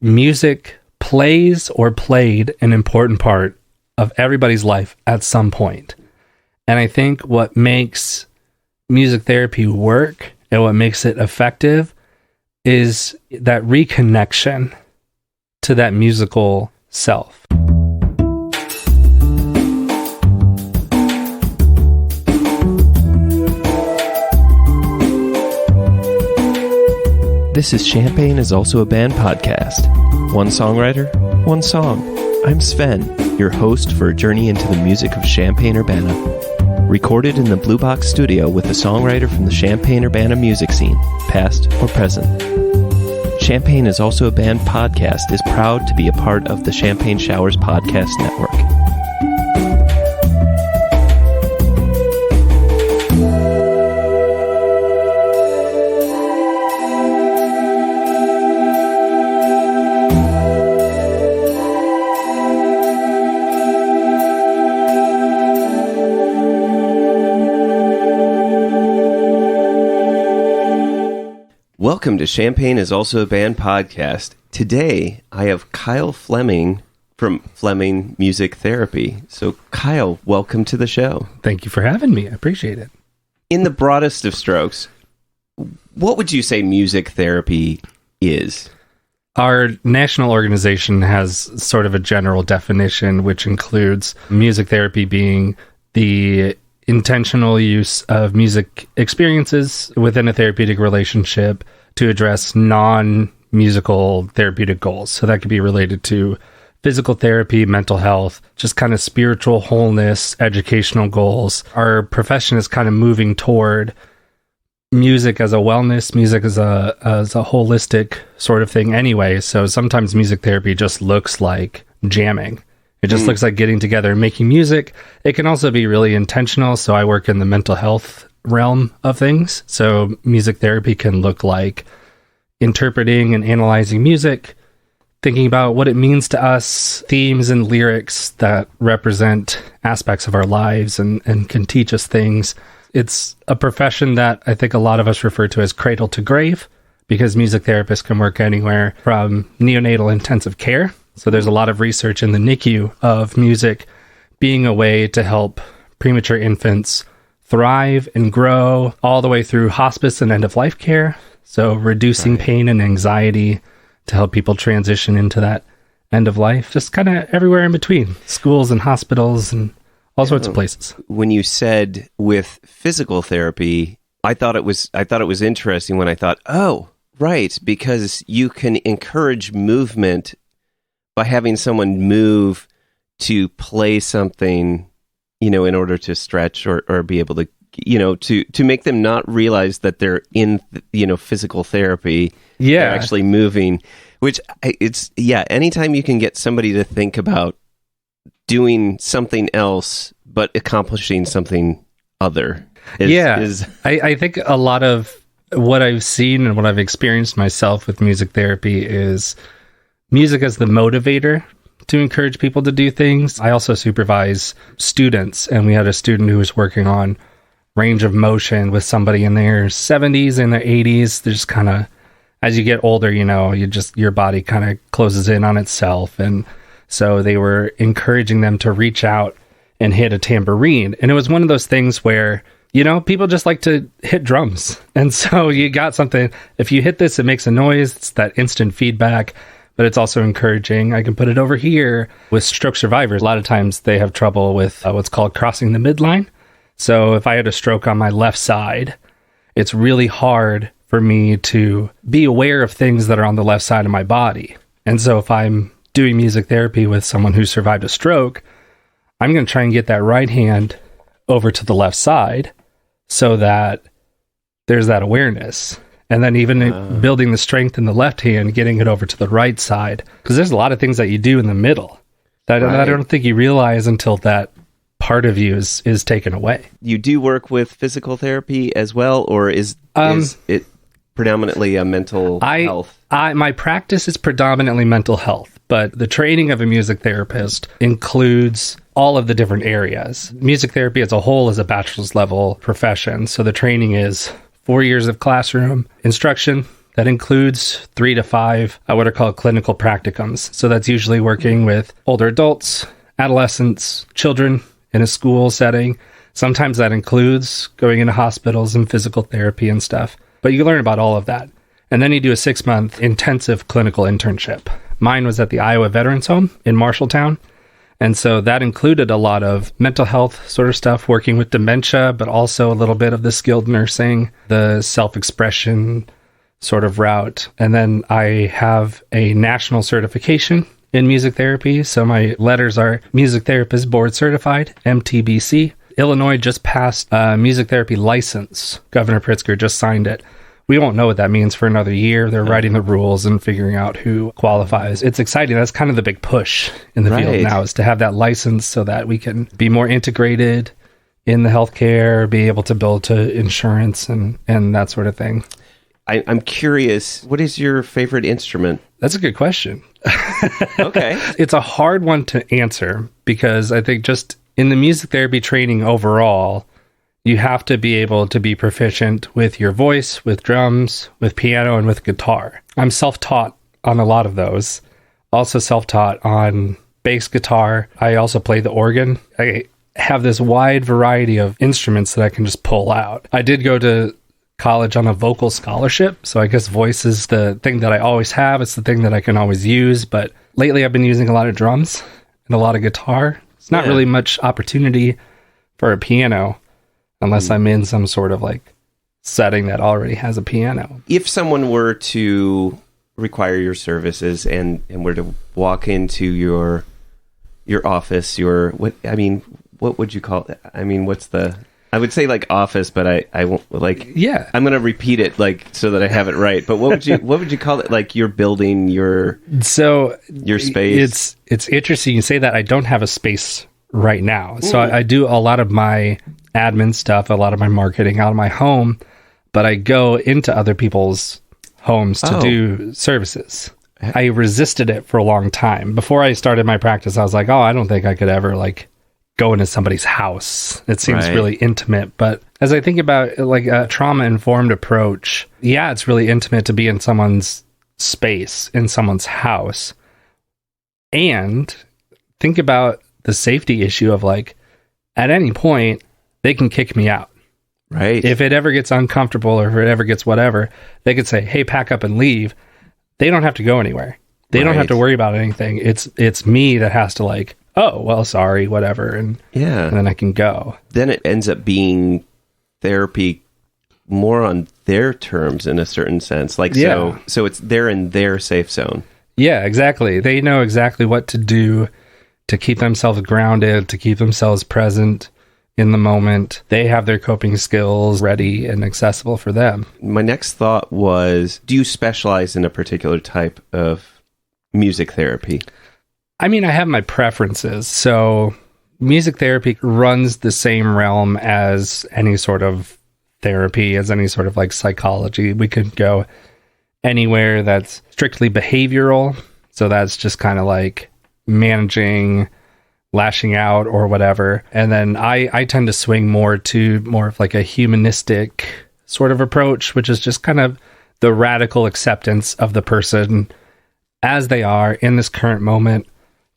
music plays or played an important part of everybody's life at some point. And I think what makes music therapy work and what makes it effective is that reconnection to that musical self. This is Champagne is Also a Band podcast. One songwriter, one song. I'm Sven, your host for a journey into the music of Champaign Urbana. Recorded in the Blue Box studio with a songwriter from the Champaign Urbana music scene, past or present. Champagne is Also a Band podcast is proud to be a part of the Champagne Showers Podcast Network. Welcome to Champagne is Also a Band podcast. Today, I have Kyle Fleming from Fleming Music Therapy. So, Kyle, welcome to the show. Thank you for having me. I appreciate it. In the broadest of strokes, what would you say music therapy is? Our national organization has sort of a general definition, which includes music therapy being the intentional use of music experiences within a therapeutic relationship to address non-musical therapeutic goals. So that could be related to physical therapy, mental health, just kind of spiritual wholeness, educational goals. Our profession is kind of moving toward music as a wellness, music as a holistic sort of thing anyway. So sometimes music therapy just looks like jamming. It just looks like getting together and making music. It can also be really intentional. So I work in the mental health realm of things. So music therapy can look like interpreting and analyzing music, thinking about what it means to us, themes and lyrics that represent aspects of our lives and can teach us things. It's a profession that I think a lot of us refer to as cradle to grave, because music therapists can work anywhere from neonatal intensive care. So there's a lot of research in the NICU of music being a way to help premature infants thrive and grow, all the way through hospice and end-of-life care. So reducing pain and anxiety to help people transition into that end of life, just kind of everywhere in between, schools and hospitals and all sorts of places. When you said with physical therapy, I thought it was interesting when I thought, oh, right, because you can encourage movement by having someone move to play something, in order to stretch or be able to, to make them not realize that they're in, physical therapy. Yeah. They're actually moving, anytime you can get somebody to think about doing something else, but accomplishing something other. I think a lot of what I've seen and what I've experienced myself with music therapy is music as the motivator to encourage people to do things. I also supervise students, and we had a student who was working on range of motion with somebody in their 70s and their 80s. They're just kind of, as you get older, your body kind of closes in on itself. And so they were encouraging them to reach out and hit a tambourine. And it was one of those things where, people just like to hit drums. And so you got something, if you hit this, it makes a noise. It's that instant feedback. But it's also encouraging. I can put it over here. With stroke survivors, a lot of times they have trouble with what's called crossing the midline. So if I had a stroke on my left side, it's really hard for me to be aware of things that are on the left side of my body. And so if I'm doing music therapy with someone who survived a stroke, I'm going to try and get that right hand over to the left side so that there's that awareness. And then even building the strength in the left hand, getting it over to the right side. Because there's a lot of things that you do in the middle that I don't think you realize until that part of you is taken away. You do work with physical therapy as well, or is it predominantly a mental health? My practice is predominantly mental health, but the training of a music therapist includes all of the different areas. Music therapy as a whole is a bachelor's level profession. So the training is 4 years of classroom instruction, That includes 3 to 5 what are called clinical practicums. So that's usually working with older adults, adolescents, children in a school setting. Sometimes that includes going into hospitals and physical therapy and stuff. But you learn about all of that. And then you do a 6-month intensive clinical internship. Mine was at the Iowa Veterans Home in Marshalltown. And so that included a lot of mental health sort of stuff, working with dementia, but also a little bit of the skilled nursing, the self-expression sort of route. And then I have a national certification in music therapy. So my letters are Music Therapist Board Certified, MTBC. Illinois just passed a music therapy license. Governor Pritzker just signed it. We won't know what that means for another year. They're writing the rules and figuring out who qualifies. It's exciting. That's kind of the big push in the field now, is to have that license so that we can be more integrated in the healthcare, be able to bill to insurance and that sort of thing. I'm curious, what is your favorite instrument? That's a good question. Okay. It's a hard one to answer because I think just in the music therapy training overall, you have to be able to be proficient with your voice, with drums, with piano, and with guitar. I'm self-taught on a lot of those. Also self-taught on bass guitar. I also play the organ. I have this wide variety of instruments that I can just pull out. I did go to college on a vocal scholarship, so I guess voice is the thing that I always have. It's the thing that I can always use, but lately I've been using a lot of drums and a lot of guitar. It's not really much opportunity for a piano unless I'm in some sort of like setting that already has a piano. If someone were to require your services and were to walk into your office, what would you call it? I mean, I would say like office, but I won't I'm going to repeat it like so that I have it right. But what would you call it? Like your building, your space? It's interesting you say that. I don't have a space right now. So I do a lot of my admin stuff, a lot of my marketing out of my home, but I go into other people's homes to do services. I resisted it for a long time. Before I started my practice, I was like, I don't think I could ever like go into somebody's house. It seems really intimate. But as I think about like a trauma-informed approach, it's really intimate to be in someone's space, in someone's house. And think about the safety issue of like, at any point, they can kick me out. Right. If it ever gets uncomfortable or if it ever gets whatever, they could say, hey, pack up and leave. They don't have to go anywhere. They don't have to worry about anything. It's me that has to like, oh, well, sorry, whatever. And then I can go. Then it ends up being therapy more on their terms in a certain sense. Like, so it's they're in their safe zone. Yeah, exactly. They know exactly what to do to keep themselves grounded, to keep themselves present in the moment. They have their coping skills ready and accessible for them. My next thought was, do you specialize in a particular type of music therapy? I mean, I have my preferences. So music therapy runs the same realm as any sort of therapy, as any sort of like psychology. We could go anywhere that's strictly behavioral. So that's just kind of like managing, lashing out or whatever. And then I tend to swing more of like a humanistic sort of approach, which is just kind of the radical acceptance of the person as they are in this current moment.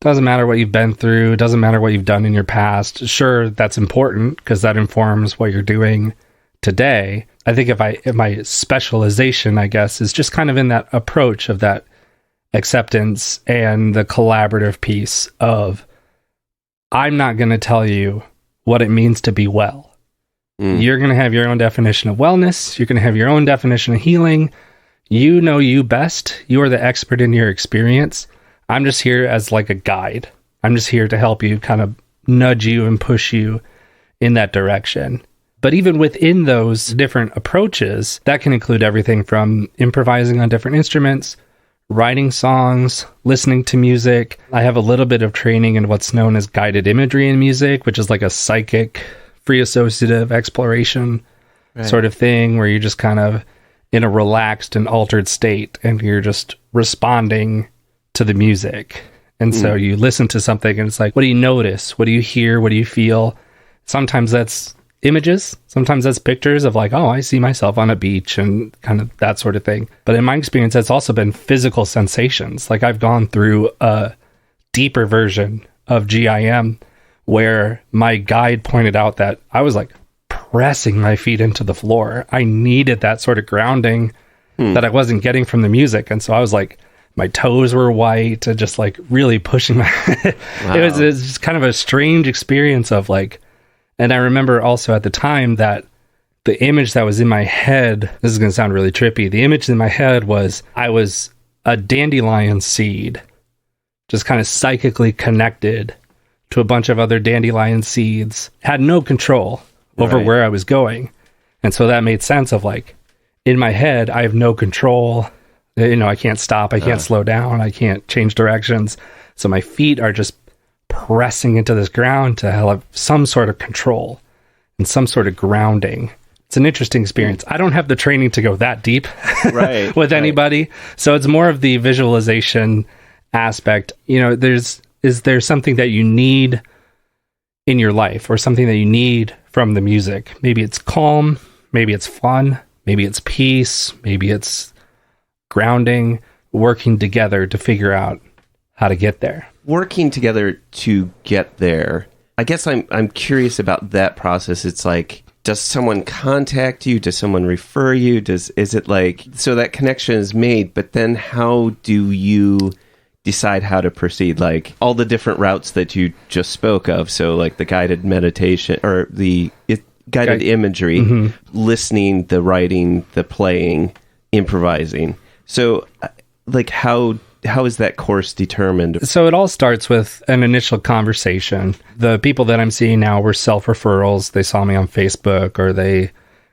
Doesn't matter what you've been through. Doesn't matter what you've done in your past. Sure, that's important because that informs what you're doing today. I think if my specialization, I guess, is just kind of in that approach of that acceptance and the collaborative piece of, I'm not going to tell you what it means to be well. You're going to have your own definition of wellness. You're going to have your own definition of healing. You know you best. You are the expert in your experience. I'm just here as like a guide. I'm just here to help you, kind of nudge you and push you in that direction. But even within those different approaches, that can include everything from improvising on different instruments, writing songs, listening to music. I have a little bit of training in what's known as guided imagery in music, which is like a psychic, free associative exploration sort of thing, where you're just kind of in a relaxed and altered state and you're just responding to the music. And so you listen to something and it's like, what do you notice? What do you hear? What do you feel? Sometimes that's images. Sometimes that's pictures of like, oh, I see myself on a beach and kind of that sort of thing. But in my experience, it's also been physical sensations. Like I've gone through a deeper version of GIM where my guide pointed out that I was like pressing my feet into the floor. I needed that sort of grounding that I wasn't getting from the music. And so I was like, my toes were white and just like really pushing my Wow. it was just kind of a strange experience of like, and I remember also at the time that the image that was in my head, this is going to sound really trippy. The image in my head was I was a dandelion seed, just kind of psychically connected to a bunch of other dandelion seeds, had no control over Right. where I was going. And so that made sense of like, in my head, I have no control. You know, I can't stop. I can't slow down. I can't change directions. So my feet are just pressing into this ground to have some sort of control and some sort of grounding. It's an interesting experience. I don't have the training to go that deep Right, with anybody. So it's more of the visualization aspect. You know, is there something that you need in your life or something that you need from the music? Maybe it's calm, maybe it's fun, maybe it's peace, maybe it's grounding, working together to figure out how to get there. Working together to get there. I guess I'm curious about that process. It's like, does someone contact you? Does someone refer you? Is it like, so that connection is made, but then how do you decide how to proceed? Like all the different routes that you just spoke of. So like the guided meditation or the guided imagery, listening, the writing, the playing, improvising. So like how is that course determined? So it all starts with an initial conversation. The people that I'm seeing now were self-referrals. They saw me on Facebook or they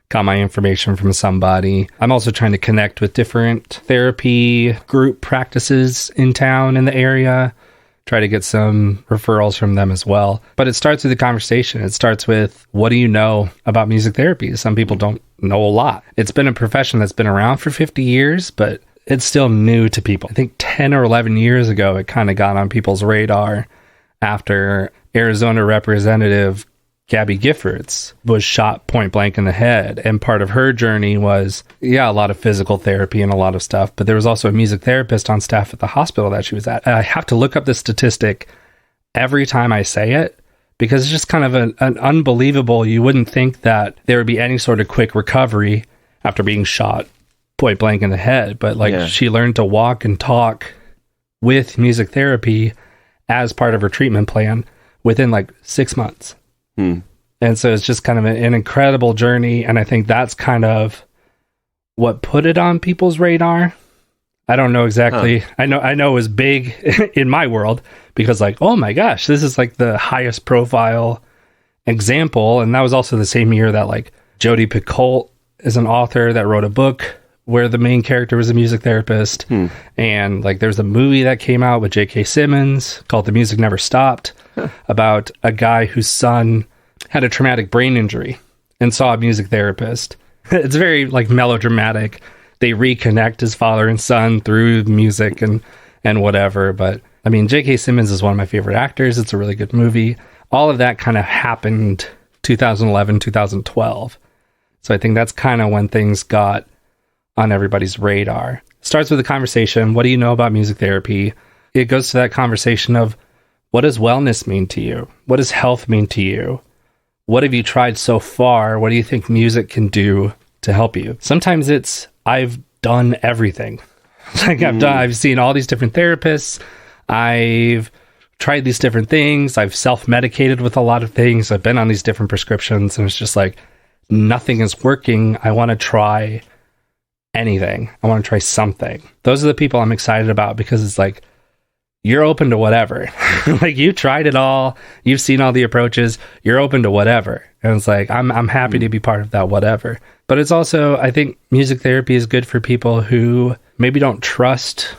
got my information from somebody. I'm also trying to connect with different therapy group practices in town, in the area, try to get some referrals from them as well. But it starts with a conversation. It starts with, what do you know about music therapy? Some people don't know a lot. It's been a profession that's been around for 50 years, but it's still new to people. I think 10 or 11 years ago, it kind of got on people's radar after Arizona Representative Gabby Giffords was shot point blank in the head. And part of her journey was, a lot of physical therapy and a lot of stuff. But there was also a music therapist on staff at the hospital that she was at. I have to look up the statistic every time I say it because it's just kind of an unbelievable, you wouldn't think that there would be any sort of quick recovery after being shot point blank in the head. But she learned to walk and talk with music therapy as part of her treatment plan within 6 months. And so it's just kind of an incredible journey. And I think that's kind of what put it on people's radar. I don't know exactly. I know it was big in my world because oh my gosh, this is the highest profile example. And that was also the same year that Jodi Picoult is an author that wrote a book where the main character was a music therapist. And there's a movie that came out with J.K. Simmons called The Music Never Stopped about a guy whose son had a traumatic brain injury and saw a music therapist. It's very melodramatic. They reconnect as father and son through music and whatever. But I mean, J.K. Simmons is one of my favorite actors. It's a really good movie. All of that kind of happened 2011, 2012. So I think that's kind of when things got on everybody's radar. Starts with a conversation. What do you know about music therapy? It goes to that conversation of, what does wellness mean to you? What does health mean to you? What have you tried so far? What do you think music can do to help you? Sometimes it's, I've done everything. I've seen all these different therapists. I've tried these different things. I've self-medicated with a lot of things. I've been on these different prescriptions, and it's just nothing is working. I want to try anything. I want to try something. Those are the people I'm excited about because it's you're open to whatever. You tried it all. You've seen all the approaches. You're open to whatever. And it's I'm happy to be part of that whatever. But it's also, I think music therapy is good for people who maybe don't trust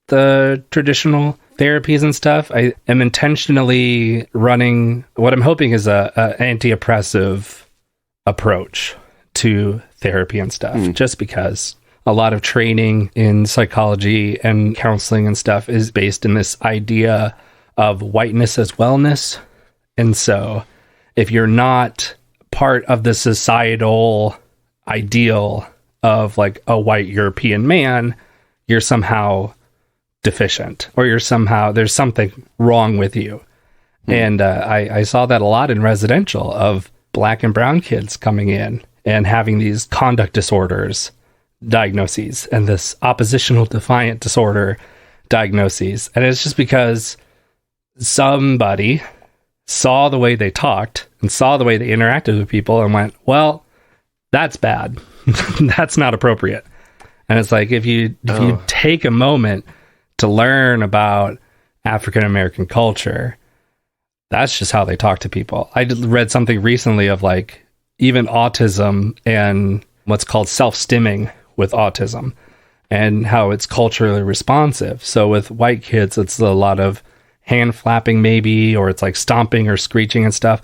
the traditional therapies and stuff. I am intentionally running what I'm hoping is a anti-oppressive approach to therapy and stuff, just because a lot of training in psychology and counseling and stuff is based in this idea of whiteness as wellness. And so if you're not part of the societal ideal of like a white European man, you're somehow deficient, or there's something wrong with you. And I saw that a lot in residential, of black and brown kids coming in and having these conduct disorders diagnoses and this oppositional defiant disorder diagnoses. And it's just because somebody saw the way they talked and saw the way they interacted with people and went, well, that's bad. That's not appropriate. And it's like, if you take a moment to learn about African American culture, that's just how they talk to people. I read something recently of like even autism and what's called self-stimming with autism, and how it's culturally responsive. So with white kids, it's a lot of hand flapping maybe, or it's like stomping or screeching and stuff.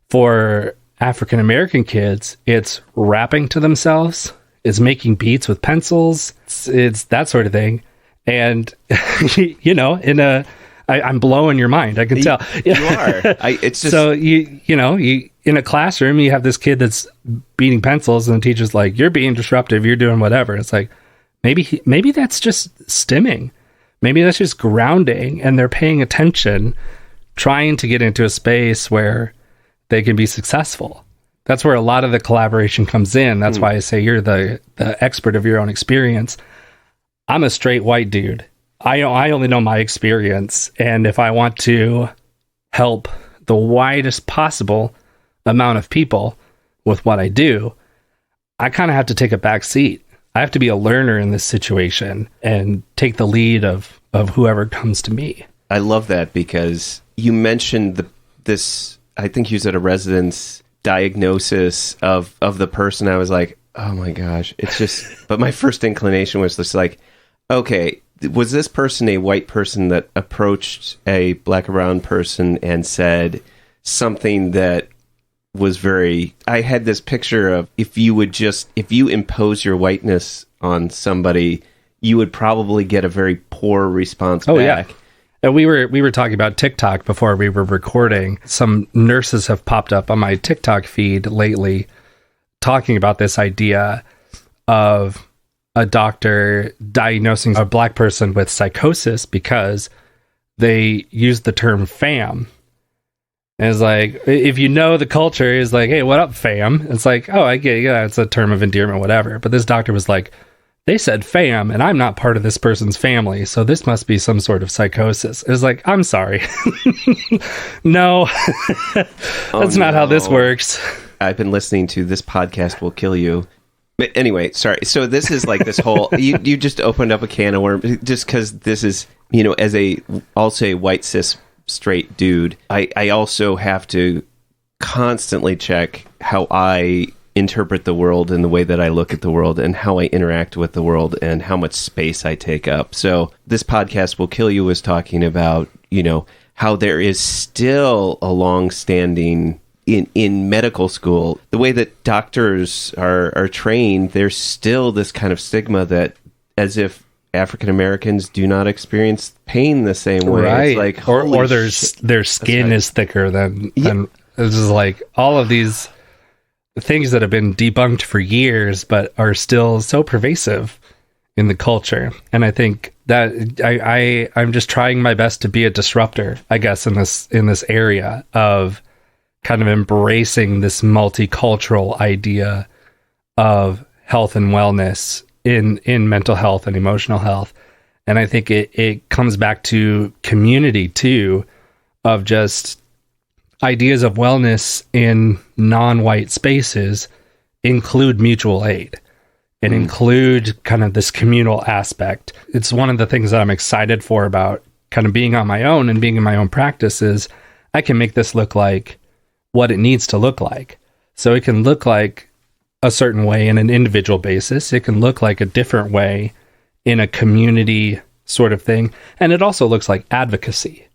For African American kids, it's rapping to themselves, it's making beats with pencils, it's that sort of thing. And you know, I'm blowing your mind. I can tell. You are. It's just... So you in a classroom, you have this kid that's beating pencils, and the teacher's like, "You're being disruptive. You're doing whatever." It's like, maybe that's just stimming. Maybe that's just grounding, and they're paying attention, trying to get into a space where they can be successful. That's where a lot of the collaboration comes in. That's why I say you're the expert of your own experience. I'm a straight white dude. I only know my experience, and if I want to help the widest possible amount of people with what I do, I kind of have to take a back seat. I have to be a learner in this situation and take the lead of whoever comes to me. I love that, because you mentioned this, I think you said a residence diagnosis of the person. I was like, oh my gosh, it's just, but my first inclination was just like, okay, was this person a white person that approached a black or brown person and said something that was very... I had this picture of, if you impose your whiteness on somebody, you would probably get a very poor response back. Yeah. And we were talking about TikTok before we were recording. Some nurses have popped up on my TikTok feed lately talking about this idea of a doctor diagnosing a black person with psychosis because they use the term fam. And it's like, if you know the culture, is like, hey, what up, fam? It's like, oh, I get it. Yeah, it's a term of endearment, whatever. But this doctor was like, they said fam, and I'm not part of this person's family, so this must be some sort of psychosis. It's like, I'm sorry. No, that's not how this works. I've been listening to This Podcast Will Kill You. But anyway, sorry. So this is like this whole... you just opened up a can of worms, just because this is, as I'll say white cis straight dude, I also have to constantly check how I interpret the world and the way that I look at the world and how I interact with the world and how much space I take up. So This Podcast Will Kill You was talking about, how there is still a long-standing in medical school, the way that doctors are trained, there's still this kind of stigma that as if African Americans do not experience pain the same way. Right. It's like, or their skin is thicker than this is like all of these things that have been debunked for years, but are still so pervasive in the culture. And I think that I'm just trying my best to be a disruptor, I guess, in this area of kind of embracing this multicultural idea of health and wellness in mental health and emotional health. And I think it comes back to community too, of just ideas of wellness in non-white spaces include mutual aid and include kind of this communal aspect. It's one of the things that I'm excited for about kind of being on my own and being in my own practice is I can make this look like what it needs to look like. So it can look like a certain way in an individual basis. It can look like a different way in a community sort of thing. And it also looks like advocacy.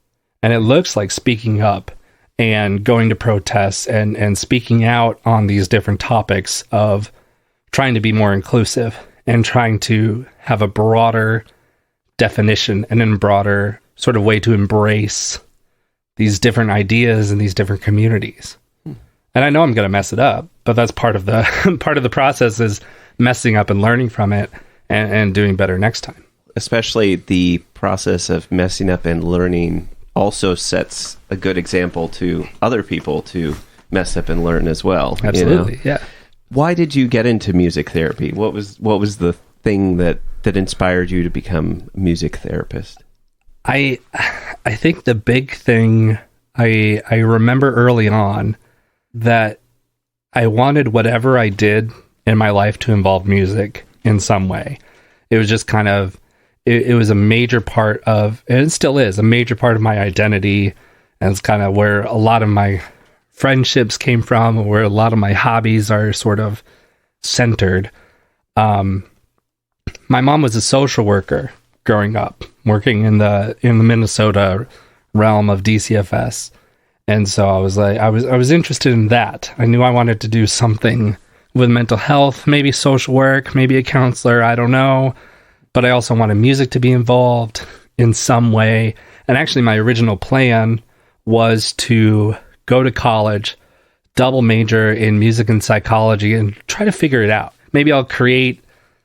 And it looks like speaking up and going to protests and speaking out on these different topics of trying to be more inclusive and trying to have a broader definition and a broader sort of way to embrace these different ideas and these different communities. And I know I'm going to mess it up, but that's part of the part of the process is messing up and learning from it and doing better next time. Especially the process of messing up and learning also sets a good example to other people to mess up and learn as well. Absolutely, yeah. Why did you get into music therapy? What was the thing that inspired you to become a music therapist? I think the big thing I remember early on that I wanted whatever I did in my life to involve music in some way. It was just kind of, it was a major part of, and it still is, a major part of my identity. And it's kind of where a lot of my friendships came from, where a lot of my hobbies are sort of centered. My mom was a social worker growing up, working in the Minnesota realm of DCFS. And so I was interested in that. I knew I wanted to do something with mental health, maybe social work, maybe a counselor, I don't know. But I also wanted music to be involved in some way. And actually my original plan was to go to college, double major in music and psychology, and try to figure it out. Maybe I'll create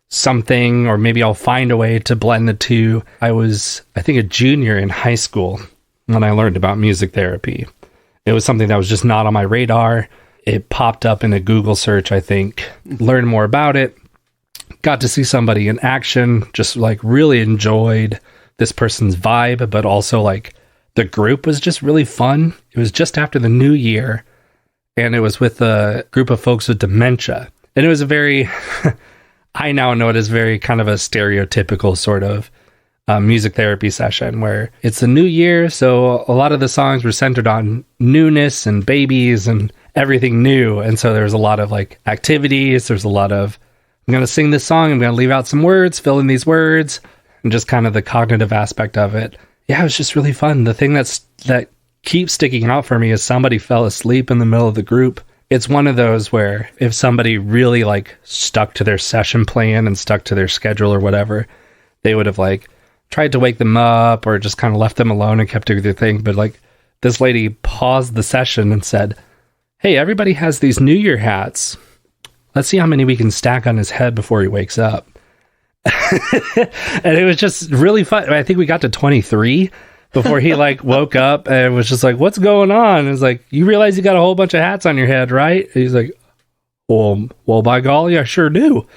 something, or maybe I'll find a way to blend the two. I was, I think, a junior in high school when I learned about music therapy. It was something that was just not on my radar. It popped up in a Google search, I think. Learned more about it. Got to see somebody in action. Just like really enjoyed this person's vibe, but also like the group was just really fun. It was just after the new year, and it was with a group of folks with dementia. And it was a very, I now know it as very kind of a stereotypical sort of music therapy session where it's a new year. So a lot of the songs were centered on newness and babies and everything new. And so there was a lot of like activities. There's a lot of, I'm going to sing this song. I'm going to leave out some words, fill in these words, and just kind of the cognitive aspect of it. Yeah, it was just really fun. The thing that keeps sticking out for me is somebody fell asleep in the middle of the group. It's one of those where if somebody really like stuck to their session plan and stuck to their schedule or whatever, they would have like tried to wake them up or just kind of left them alone and kept doing their thing. But like this lady paused the session and said, "Hey, everybody has these New Year hats. Let's see how many we can stack on his head before he wakes up." And it was just really fun. I think we got to 23 before he like woke up and was just like, "What's going on?" It's like, "You realize you got a whole bunch of hats on your head, right?" And he's like, well, by golly, I sure do.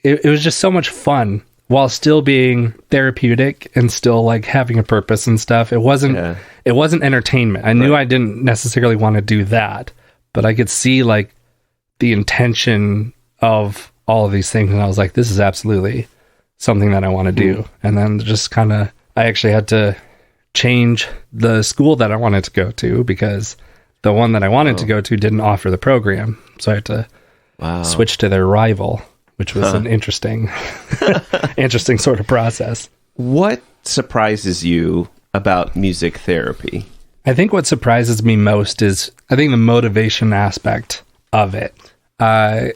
It was just so much fun while still being therapeutic and still like having a purpose and stuff. It wasn't entertainment. I knew I didn't necessarily want to do that, but I could see like the intention of all of these things. And I was like, this is absolutely something that I want to do. And then just kind of, I actually had to change the school that I wanted to go to because the one that I wanted to go to didn't offer the program. So I had to switch to their rival, which was an interesting sort of process. What surprises you about music therapy? I think what surprises me most is, I think the motivation aspect of it. I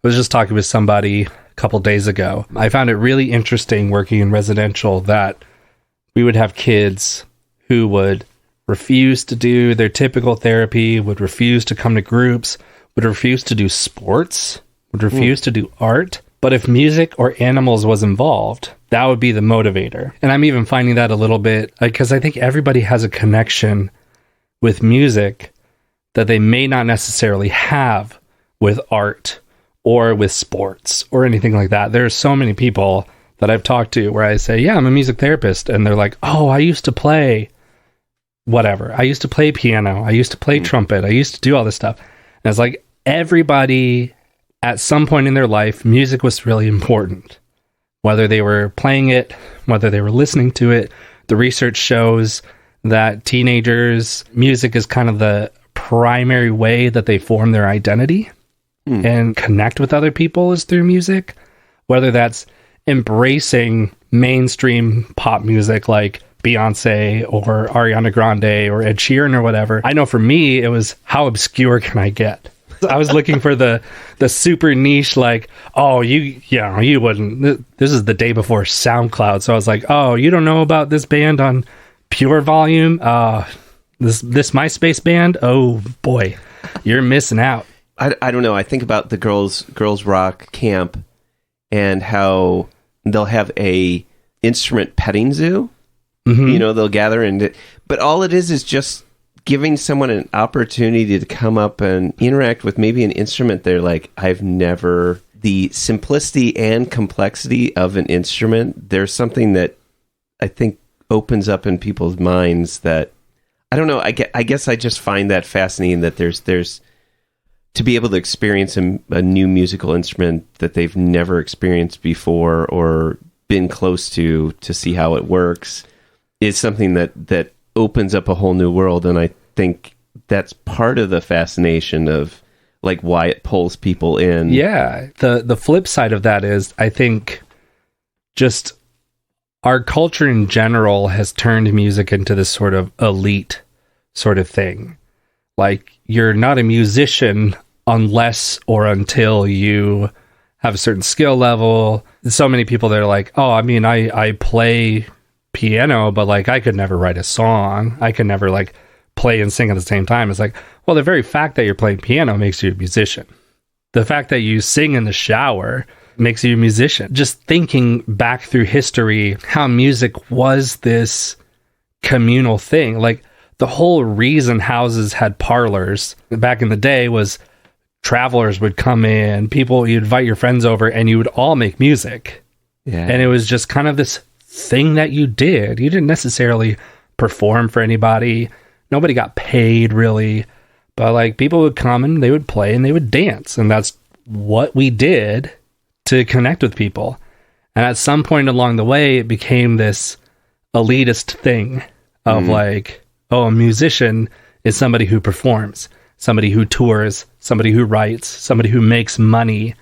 was just talking with somebody a couple days ago. I found it really interesting working in residential that we would have kids who would refuse to do their typical therapy, would refuse to come to groups, would refuse to do sports, would refuse to do art. But if music or animals was involved, that would be the motivator. And I'm even finding that a little bit, because I think everybody has a connection with music that they may not necessarily have with art or with sports or anything like that. There are so many people that I've talked to where I say, yeah, I'm a music therapist. And they're like, oh, I used to play whatever. I used to play piano. I used to play trumpet. I used to do all this stuff. And it's like everybody at some point in their life, music was really important. Whether they were playing it, whether they were listening to it. The research shows that teenagers, music is kind of the primary way that they form their identity and connect with other people is through music. Whether that's embracing mainstream pop music like Beyonce or Ariana Grande or Ed Sheeran or whatever. I know for me, it was how obscure can I get? I was looking for the super niche, like, oh, you wouldn't. This is the day before SoundCloud. So I was like, oh, you don't know about this band on Pure Volume? This MySpace band? Oh, boy. you're missing out. I don't know. I think about the girls rock camp and how they'll have a instrument petting zoo. Mm-hmm. They'll gather but all it is just giving someone an opportunity to come up and interact with maybe an instrument they're like, the simplicity and complexity of an instrument. There's something that I think opens up in people's minds that, I don't know, I guess I just find that fascinating that there's to be able to experience a new musical instrument that they've never experienced before or been close to see how it works is something that opens up a whole new world. And I think that's part of the fascination of like why it pulls people in. Yeah. The flip side of that is, I think just our culture in general has turned music into this sort of elite sort of thing. Like, you're not a musician unless or until you have a certain skill level. So many people that are like, oh, I mean, I play piano, but like I could never write a song. I could never like play and sing at the same time. It's like, well, the very fact that you're playing piano makes you a musician. The fact that you sing in the shower makes you a musician. Just thinking back through history, how music was this communal thing. Like, the whole reason houses had parlors back in the day was travelers would come in, you'd invite your friends over, and you would all make music. Yeah. And it was just kind of this thing that you did. You didn't necessarily perform for anybody. Nobody got paid, really. But like, people would come and they would play and they would dance. And that's what we did to connect with people. And at some point along the way, it became this elitist thing of like, oh, a musician is somebody who performs, somebody who tours, somebody who writes, somebody who makes money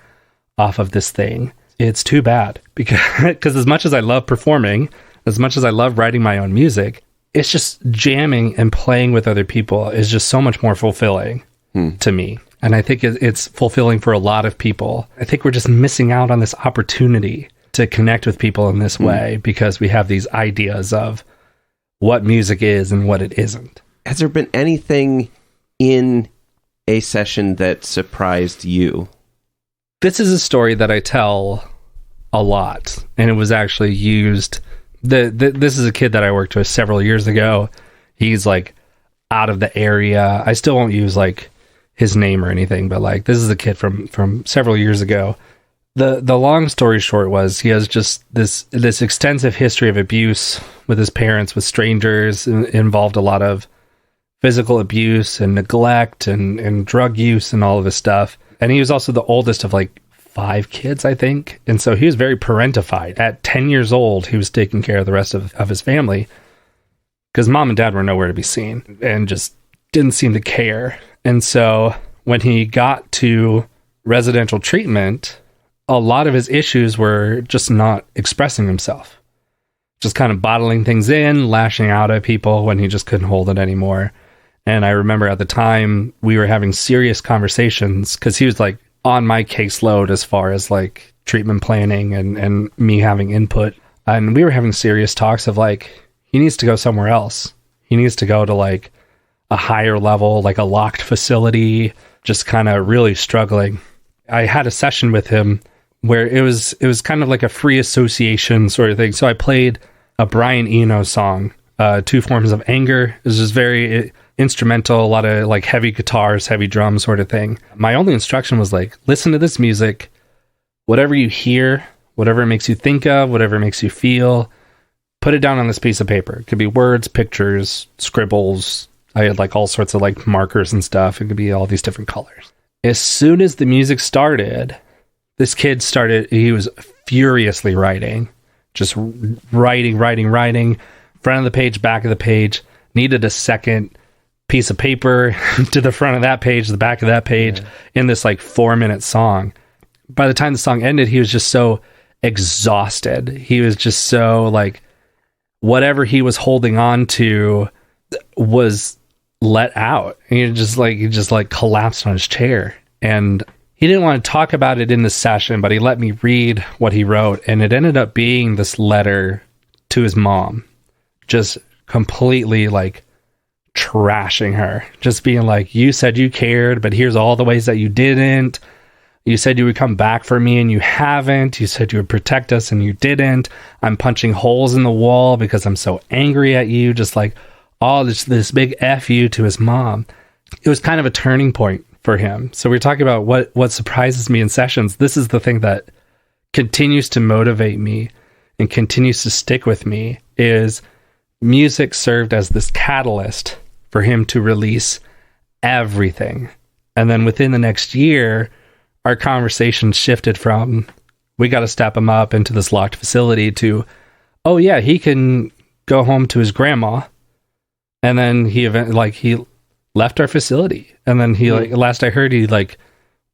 off of this thing. It's too bad because as much as I love performing, as much as I love writing my own music, it's just jamming and playing with other people is just so much more fulfilling to me. And I think it's fulfilling for a lot of people. I think we're just missing out on this opportunity to connect with people in this way because we have these ideas of what music is and what it isn't. Has there been anything in a session that surprised you? This is a story that I tell a lot, and it was actually used. This is a kid that I worked with several years ago. He's like out of the area. I still won't use like his name or anything, but like, this is a kid from several years ago. The long story short was he has just this extensive history of abuse with his parents, with strangers, involved a lot of physical abuse and neglect and drug use and all of this stuff. And he was also the oldest of like 5 kids, I think. And so he was very parentified. At 10 years old, he was taking care of the rest of his family because mom and dad were nowhere to be seen and just didn't seem to care. And so when he got to residential treatment, a lot of his issues were just not expressing himself, just kind of bottling things in, lashing out at people when he just couldn't hold it anymore. And I remember at the time we were having serious conversations because he was like on my caseload as far as like treatment planning and me having input. And we were having serious talks of like, he needs to go somewhere else. He needs to go to like a higher level, like a locked facility, just kind of really struggling. I had a session with him where it was kind of like a free association sort of thing. So I played a Brian Eno song, 2 Forms of Anger. It was just very instrumental, a lot of like heavy guitars, heavy drums sort of thing. My only instruction was like, listen to this music, whatever you hear, whatever it makes you think of, whatever it makes you feel, put it down on this piece of paper. It could be words, pictures, scribbles. I had like all sorts of like markers and stuff. It could be all these different colors. As soon as the music started, this kid he was furiously writing, just writing, front of the page, back of the page, needed a second piece of paper to the front of that page, the back of that page, in this like 4-minute song. By the time the song ended, he was just so exhausted. He was just so like, whatever he was holding on to was let out. And he just collapsed on his chair. And he didn't want to talk about it in the session, but he let me read what he wrote. And it ended up being this letter to his mom, just completely like trashing her, just being like, you said you cared, but here's all the ways that you didn't. You said you would come back for me and you haven't. You said you would protect us and you didn't. I'm punching holes in the wall because I'm so angry at you. Just like all this big F you to his mom. It was kind of a turning point for him. So we're talking about what surprises me in sessions. This is the thing that continues to motivate me and continues to stick with me, is music served as this catalyst for him to release everything. And then within the next year, our conversation shifted from, we got to step him up into this locked facility, to, oh yeah, he can go home to his grandma. And then he left our facility. And then he last I heard, he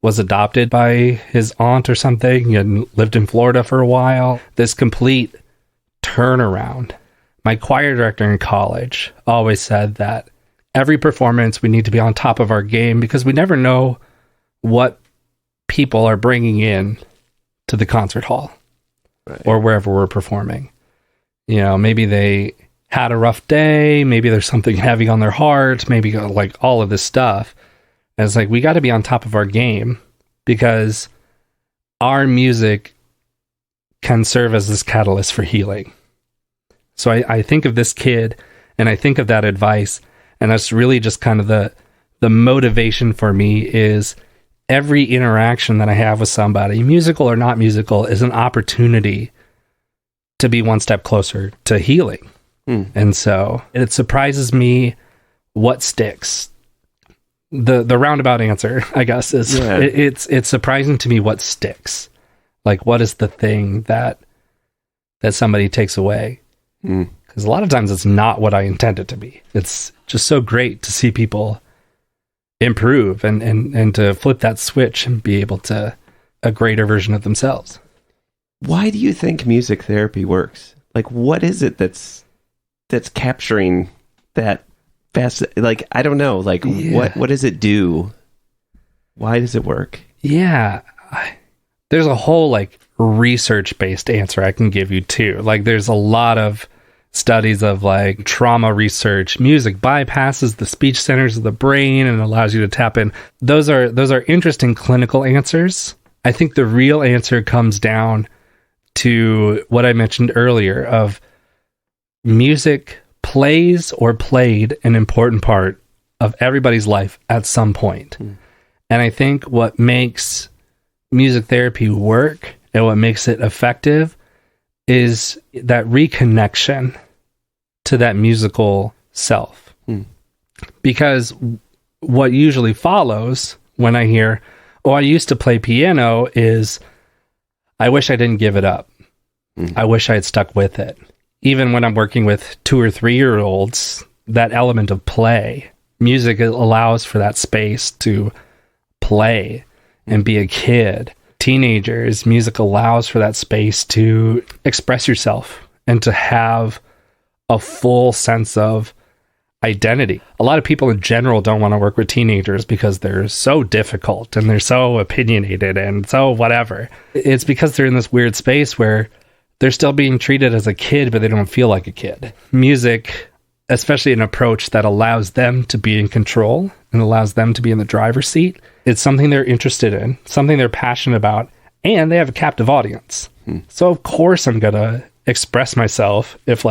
was adopted by his aunt or something and lived in Florida for a while. This complete turnaround. My choir director in college always said that every performance we need to be on top of our game, because we never know what people are bringing in to the concert hall, right, or wherever we're performing. You know, maybe they had a rough day, maybe there's something heavy on their heart, maybe all of this stuff. And it's we got to be on top of our game, because our music can serve as this catalyst for healing. So I think of this kid and I think of that advice, and that's really just kind of the motivation for me, is every interaction that I have with somebody, musical or not musical, is an opportunity to be one step closer to healing. And so it surprises me what sticks. The roundabout answer, I guess, is it's surprising to me what sticks. What is the thing that somebody takes away? Because a lot of times it's not what I intend it to be. It's just so great to see people improve and to flip that switch and be able to a greater version of themselves. Why do you think music therapy works? What is it that's capturing that fast? I don't know. What does it do? Why does it work? Yeah. There's a whole research-based answer I can give you too. There's a lot of studies of trauma research. Music bypasses the speech centers of the brain and allows you to tap in. Those are interesting clinical answers. I think the real answer comes down to what I mentioned earlier, of music plays or played an important part of everybody's life at some point. And I think what makes music therapy work and what makes it effective is that reconnection to that musical self. Because what usually follows when I hear, oh, I used to play piano, is, I wish I didn't give it up. I wish I had stuck with it. Even when I'm working with 2 or 3 year olds, that element of play, music allows for that space to play and be a kid. Teenagers, music allows for that space to express yourself and to have a full sense of identity. A lot of people in general don't want to work with teenagers because they're so difficult and they're so opinionated and so whatever. It's because they're in this weird space where they're still being treated as a kid, but they don't feel like a kid. Music, especially an approach that allows them to be in control and allows them to be in the driver's seat, it's something they're interested in, something they're passionate about, and they have a captive audience. So of course I'm going to express myself if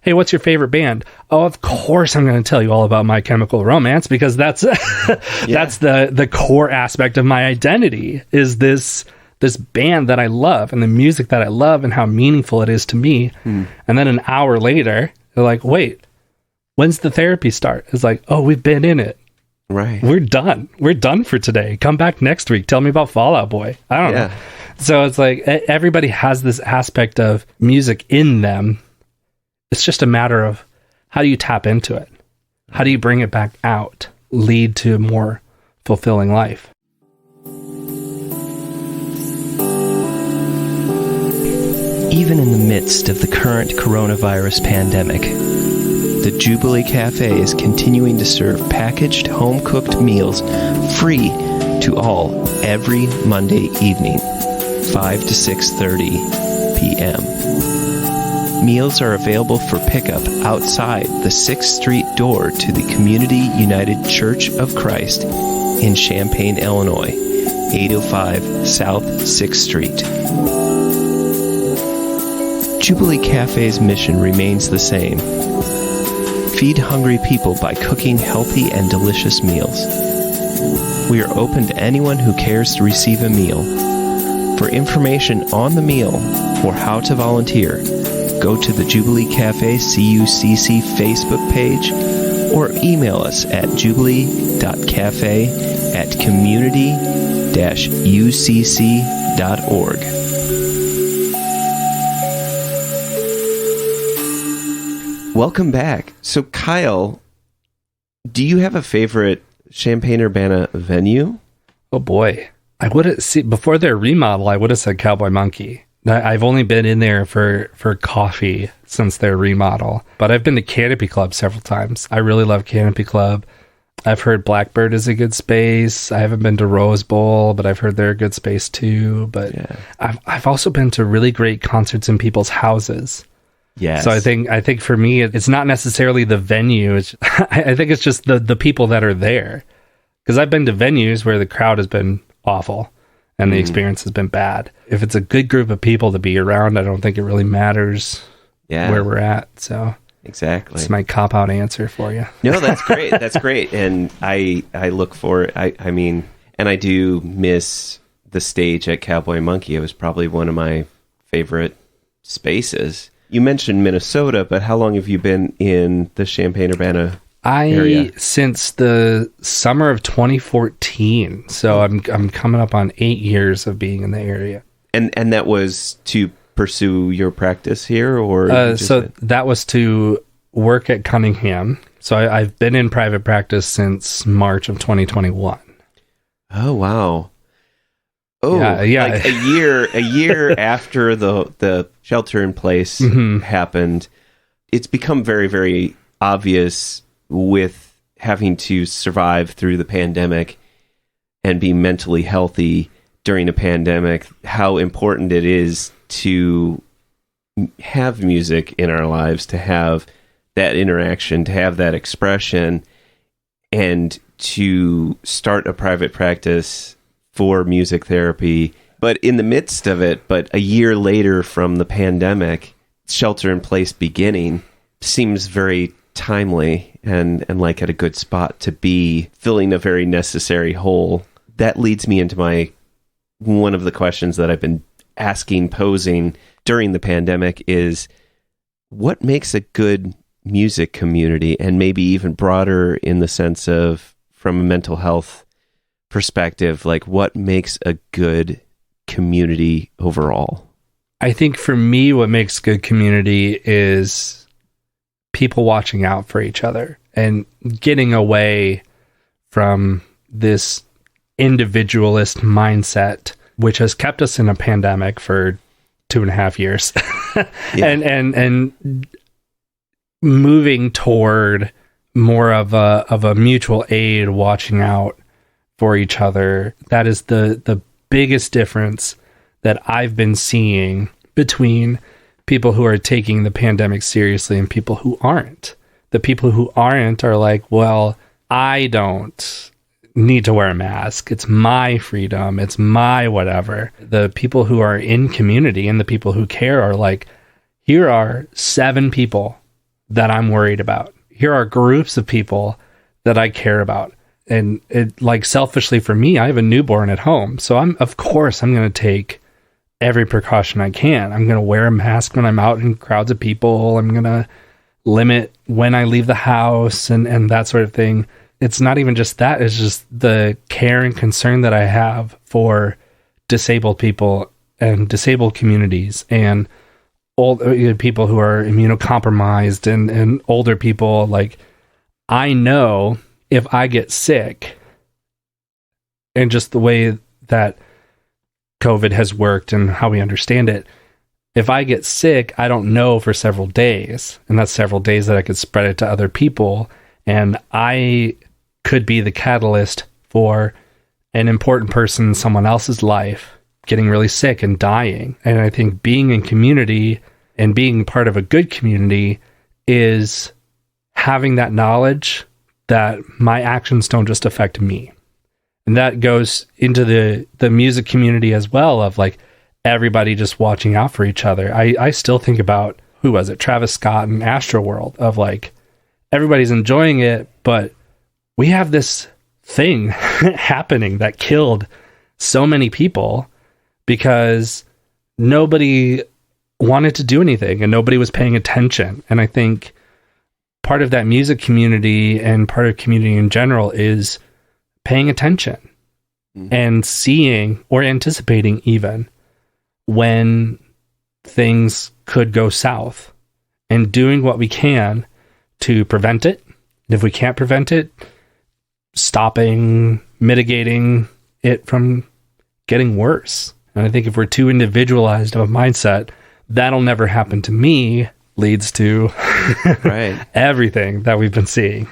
hey, what's your favorite band? Oh, of course I'm going to tell you all about My Chemical Romance, because that's that's the core aspect of my identity, is this band that I love and the music that I love and how meaningful it is to me. And then an hour later, they're wait, when's the therapy start? It's oh, we've been in it. Right. We're done. We're done for today. Come back next week. Tell me about Fall Out Boy. I don't know. So it's everybody has this aspect of music in them. It's just a matter of how do you tap into it? How do you bring it back out? Lead to a more fulfilling life. Even in the midst of the current coronavirus pandemic, the Jubilee Cafe is continuing to serve packaged, home-cooked meals free to all every Monday evening, 5 to 6:30 p.m. Meals are available for pickup outside the 6th Street door to the Community United Church of Christ in Champaign, Illinois, 805 South 6th Street. Jubilee Cafe's mission remains the same. Feed hungry people by cooking healthy and delicious meals. We are open to anyone who cares to receive a meal. For information on the meal or how to volunteer, go to the Jubilee Cafe CUCC Facebook page or email us at jubilee.cafe@community-ucc.org. Welcome back. So, Kyle, do you have a favorite Champaign-Urbana venue? Oh boy. I would have see before their remodel, I would have said Cowboy Monkey. I've only been in there for coffee since their remodel, but I've been to Canopy Club several times. I really love Canopy Club. I've heard Blackbird is a good space. I haven't been to Rose Bowl, but I've heard they're a good space too. But yeah. I've also been to really great concerts in people's houses. Yes. So I think for me, it's not necessarily the venue. I think it's just the people that are there. Because I've been to venues where the crowd has been awful and the experience has been bad. If it's a good group of people to be around, I don't think it really matters where we're at. So exactly, it's my cop-out answer for you. No, that's great. That's great. And I look for, I mean, and I do miss the stage at Cowboy Monkey. It was probably one of my favorite spaces. You mentioned Minnesota, but how long have you been in the Champaign-Urbana area? Since the summer of 2014. So I'm coming up on 8 years of being in the area. And that was to pursue your practice here, or that was to work at Cunningham. So I've been in private practice since March of 2021. Oh wow. Oh, yeah. Like a year after the shelter in place happened, it's become very, very obvious with having to survive through the pandemic and be mentally healthy during a pandemic, how important it is to have music in our lives, to have that interaction, to have that expression, and to start a private practice for music therapy. But in the midst of it, but a year later from the pandemic, shelter in place beginning seems very timely and like at a good spot to be filling a very necessary hole. That leads me into one of the questions that I've been posing during the pandemic is, what makes a good music community, and maybe even broader in the sense of from a mental health perspective, like what makes a good community overall? I think for me, what makes good community is people watching out for each other and getting away from this individualist mindset, which has kept us in a pandemic for 2.5 years, and moving toward more of a mutual aid, watching out for each other. That is the biggest difference that I've been seeing between people who are taking the pandemic seriously and people who aren't. The people who aren't are like, well, I don't need to wear a mask. It's my freedom. It's my whatever. The people who are in community and the people who care are like, here are 7 people that I'm worried about. Here are groups of people that I care about. And it, like, selfishly for me, I have a newborn at home. So of course I'm going to take every precaution I can. I'm going to wear a mask when I'm out in crowds of people. I'm going to limit when I leave the house and that sort of thing. It's not even just that. It's just the care and concern that I have for disabled people and disabled communities and old people who are immunocompromised and older people. Like, I know if I get sick, and just the way that COVID has worked and how we understand it, if I get sick, I don't know for several days, and that's several days that I could spread it to other people, and I could be the catalyst for an important person in someone else's life getting really sick and dying. And I think being in community And being part of a good community is having that knowledge that my actions don't just affect me. And that goes into the music community as well, of like everybody just watching out for each other. I still think about, who was it? Travis Scott and Astroworld, of like, everybody's enjoying it, but we have this thing happening that killed so many people because nobody wanted to do anything and nobody was paying attention. And I think part of that music community and part of community in general is paying attention and seeing, or anticipating even, when things could go south, and doing what we can to prevent it. And if we can't prevent it, stopping, mitigating it from getting worse. And I think if we're too individualized of a mindset, that'll never happen to me, leads to right. everything that we've been seeing.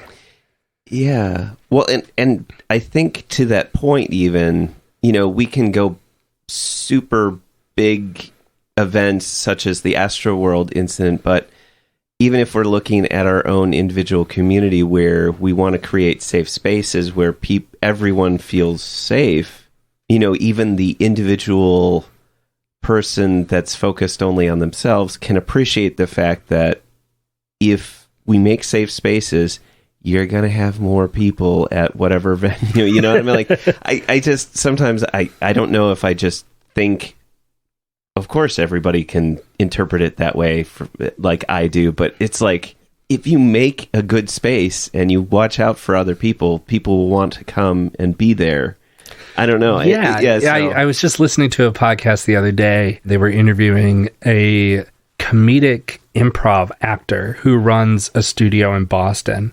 Yeah. Well, and I think to that point, even, we can go super big events such as the Astroworld incident, but even if we're looking at our own individual community where we want to create safe spaces where everyone feels safe, even the individual person that's focused only on themselves can appreciate the fact that if we make safe spaces, you're going to have more people at whatever venue, you know what I mean? Like, I just, sometimes I don't know if I just think, of course, everybody can interpret it that way, like I do, but it's like, if you make a good space and you watch out for other people, people will want to come and be there. I don't know. I was just listening to a podcast the other day. They were interviewing a comedic improv actor who runs a studio in Boston.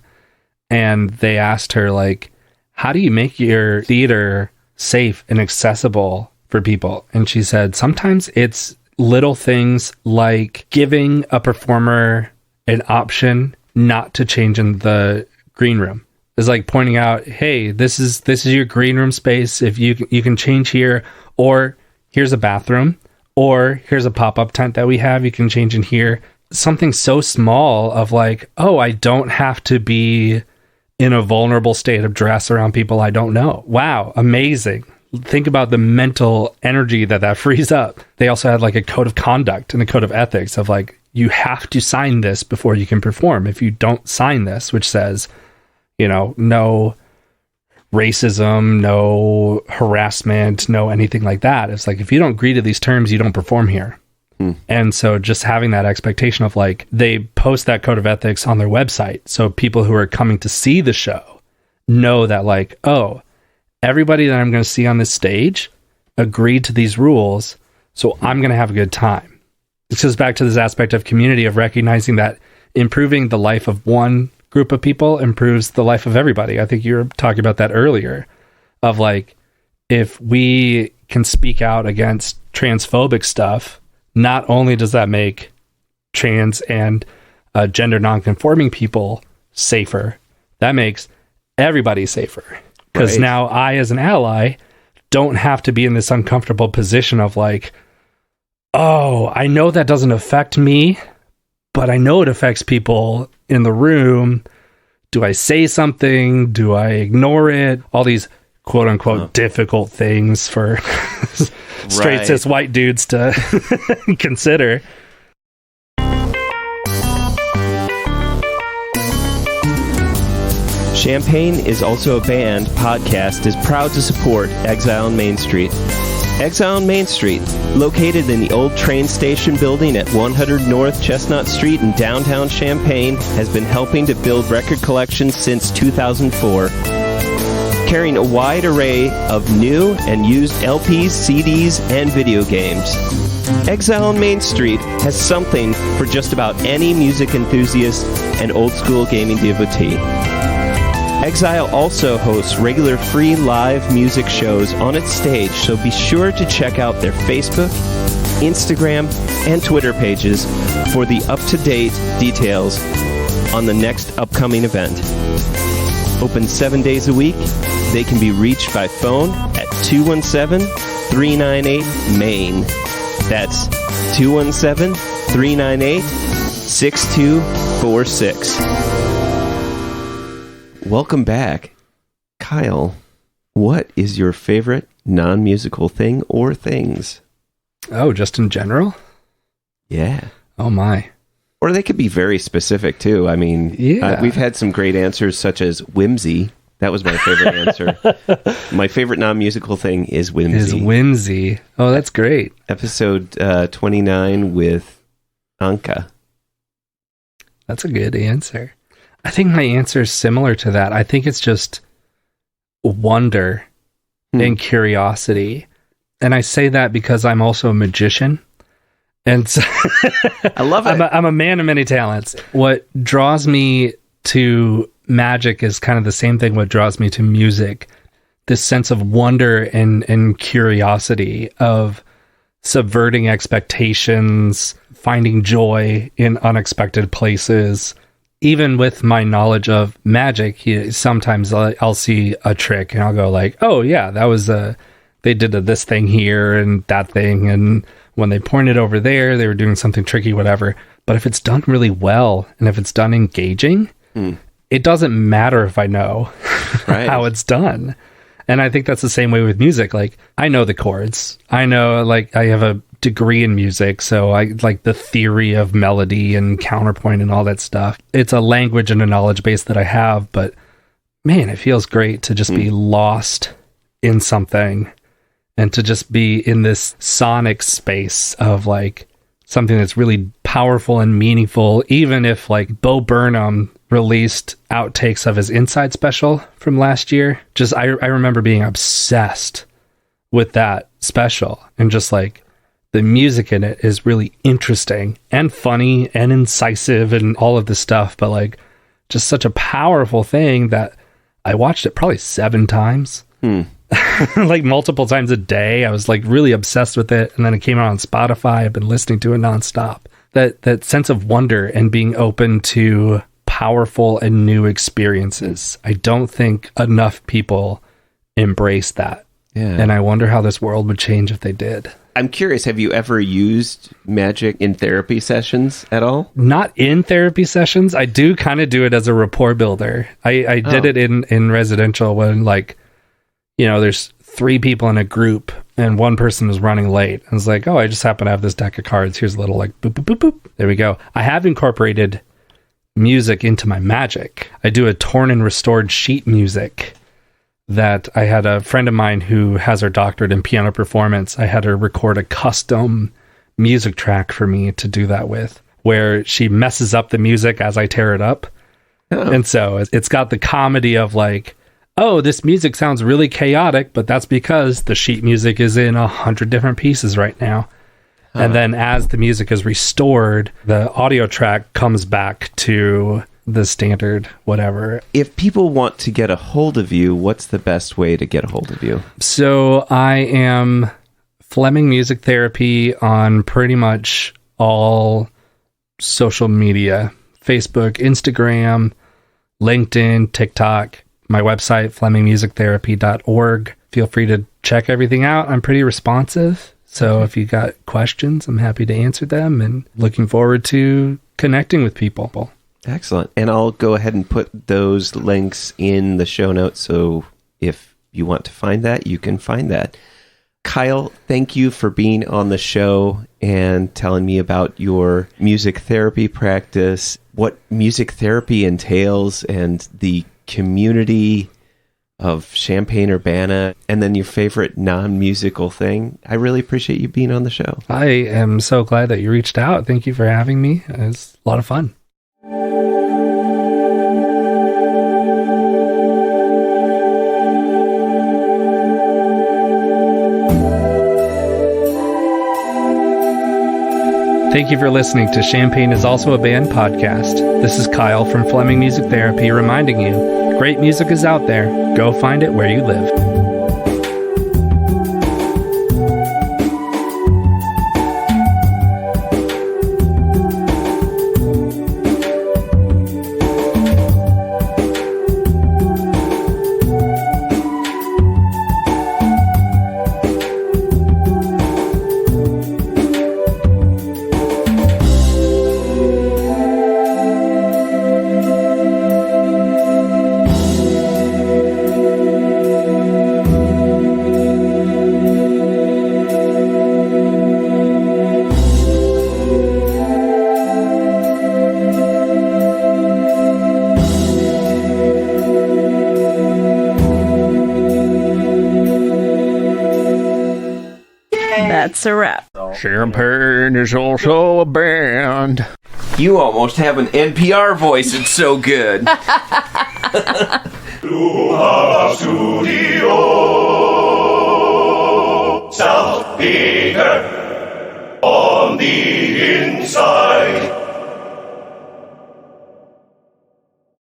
And they asked her, like, how do you make your theater safe and accessible for people? And she said, sometimes it's little things like giving a performer an option not to change in the green room. It's like pointing out, hey, this is your green room space. If you can change here, or here's a bathroom, or here's a pop-up tent that we have. You can change in here. Something so small of like, oh, I don't have to be in a vulnerable state of dress around people I don't know. Wow, amazing. Think about the mental energy that frees up. They also had like a code of conduct and a code of ethics of like, you have to sign this before you can perform. If you don't sign this, which says, no racism, no harassment, no anything like that. It's like, if you don't agree to these terms, you don't perform here. And so just having that expectation of like, they post that code of ethics on their website. So people who are coming to see the show know that like, oh, everybody that I'm going to see on this stage agreed to these rules. So I'm going to have a good time. This goes back to this aspect of community, of recognizing that improving the life of one group of people improves the life of everybody. I think you were talking about that earlier, of like, if we can speak out against transphobic stuff, not only does that make trans and gender nonconforming people safer, that makes everybody safer. Because now I, as an ally, don't have to be in this uncomfortable position of like, oh, I know that doesn't affect me, but I know it affects people in the room. Do I say something? Do I ignore it? All these quote unquote difficult things for straight cis white dudes to consider. Champaign is also a band. Podcast is proud to support Exile on Main Street. Exile on Main Street, located in the old train station building at 100 North Chestnut Street in downtown Champaign, has been helping to build record collections since 2004. Carrying a wide array of new and used LPs, CDs, and video games. Exile on Main Street has something for just about any music enthusiast and old-school gaming devotee. Exile also hosts regular free live music shows on its stage, so be sure to check out their Facebook, Instagram, and Twitter pages for the up-to-date details on the next upcoming event. Open 7 days a week, they can be reached by phone at 217-398-MAIN. That's 398-6246. Welcome back. Kyle, what is your favorite non-musical thing or things? Oh, just in general? Yeah. Oh, my. Or they could be very specific, too. I mean, we've had some great answers, such as whimsy. That was my favorite answer. My favorite non-musical thing is whimsy. Oh, that's great. Episode 29 with Anka. That's a good answer. I think my answer is similar to that. I think it's just wonder and curiosity. And I say that because I'm also a magician. And so I love it. I'm a man of many talents. What draws me to magic is kind of the same thing what draws me to music. This sense of wonder and curiosity, of subverting expectations, finding joy in unexpected places. Even with my knowledge of magic, sometimes I'll see a trick and I'll go like, oh yeah, that was they did this thing here and that thing, and when they pointed over there, they were doing something tricky, whatever. But if it's done really well and if it's done engaging, it doesn't matter if I know how it's done. And I think that's the same way with music. Like, I know the chords. I know, like, I have a degree in music, so I like the theory of melody and counterpoint and all that stuff. It's a language and a knowledge base that I have, but man, it feels great to just be lost in something and to just be in this sonic space of like something that's really powerful and meaningful. Even if like Bo Burnham released outtakes of his Inside special from last year, just I remember being obsessed with that special, and just like the music in it is really interesting and funny and incisive and all of this stuff, but like just such a powerful thing that I watched it probably 7 times. Like multiple times a day. I was like really obsessed with it, and then it came out on Spotify. I've been listening to it nonstop. That sense of wonder and being open to powerful and new experiences. I don't think enough people embrace that. Yeah. And I wonder how this world would change if they did. I'm curious, have you ever used magic in therapy sessions at all? Not in therapy sessions. I do kind of do it as a rapport builder. I did it in residential when, like, you know, there's 3 people in a group and one person is running late. And it's like, oh, I just happen to have this deck of cards. Here's a little like boop, boop, boop, boop. There we go. I have incorporated music into my magic. I do a torn and restored sheet music that I had a friend of mine who has her doctorate in piano performance. I had her record a custom music track for me to do that with, where she messes up the music as I tear it up. Oh. And so it's got the comedy of like, oh, this music sounds really chaotic, but that's because the sheet music is in 100 different pieces right now. And then as the music is restored, the audio track comes back to the standard whatever. If people want to get a hold of you, what's the best way to get a hold of you? So I am Fleming Music Therapy on pretty much all social media. Facebook, Instagram, LinkedIn, TikTok. My website, FlemingMusicTherapy.org. Feel free to check everything out. I'm pretty responsive. So if you got questions, I'm happy to answer them, and looking forward to connecting with people. Excellent. And I'll go ahead and put those links in the show notes. So if you want to find that, you can find that. Kyle, thank you for being on the show and telling me about your music therapy practice, what music therapy entails, and the community of Champaign-Urbana, and then your favorite non-musical thing. I really appreciate you being on the show. I am so glad that you reached out. Thank you for having me. It was a lot of fun. Thank you for listening to Champaign is Also a Band podcast. This is Kyle from Fleming Music Therapy reminding you, great music is out there. Go find it where you live. That's a wrap. Champagne is also a band. You almost have an NPR voice. It's so good. Studio South Peter on the inside.